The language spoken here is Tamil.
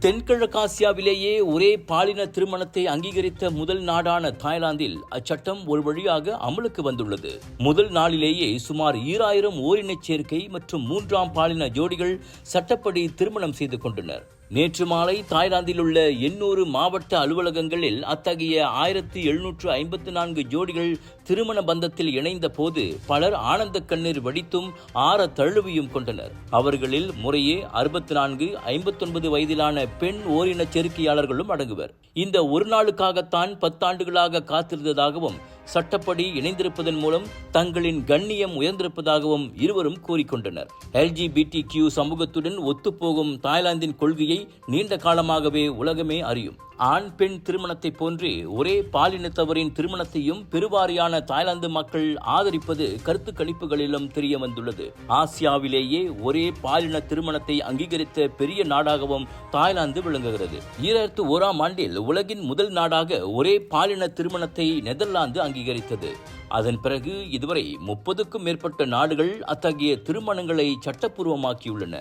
தென்கிழக்காசியாவிலேயே ஒரே பாலின திருமணத்தை அங்கீகரித்த முதல் நாடான தாய்லாந்தில் அச்சட்டம் ஒரு வழியாக அமலுக்கு வந்துள்ளது. முதல் நாளிலேயே சுமார் 2000 ஓரினச் சேர்க்கை மற்றும் 3ஆம் பாலின ஜோடிகள் சட்டப்படி திருமணம் செய்து கொண்டனர். நேற்று மாலை தாய்லாந்தில் உள்ள 800 மாவட்ட அலுவலகங்களில் அத்தகைய 1754 ஜோடிகள் திருமண பந்தத்தில் இணைந்த போது பலர் ஆனந்த கண்ணீர் வடித்தும் ஆற தழுவியும் கொண்டனர். அவர்களில் முறையே 64, 59 வயதிலான பெண் ஓரின சேர்க்கையாளர்களும் அடங்குவர். இந்த ஒரு நாளுக்காகத்தான் 10 ஆண்டுகளாக காத்திருந்ததாகவும் சட்டப்படி இணைந்திருப்பதன் மூலம் தங்களின் கண்ணியம் உயர்ந்திருப்பதாகவும் இருவரும் கூறிக்கொண்டனர். LGBTQ சமூகத்துடன் ஒத்துப்போகும் தாய்லாந்தின் கொள்கையை நீண்ட காலமாகவே உலகமே அறியும். ஆண் பெண் திருமணத்தை போன்றே ஒரே பாலினத்தவரின் திருமணத்தையும் பெருவாரியான தாய்லாந்து மக்கள் ஆதரிப்பது கருத்து கணிப்புகளிலும் தெரிய வந்துள்ளது. ஆசியாவிலேயே ஒரே பாலின திருமணத்தை அங்கீகரித்த பெரிய நாடாகவும் தாய்லாந்து விளங்குகிறது. 2001ஆம் ஆண்டில் உலகின் முதல் நாடாக ஒரே பாலின திருமணத்தை நெதர்லாந்து அங்கீகரித்தது. அதன் பிறகு இதுவரை 30க்கும் மேற்பட்ட நாடுகள் அத்தகைய திருமணங்களை சட்டப்பூர்வமாக்கியுள்ளன.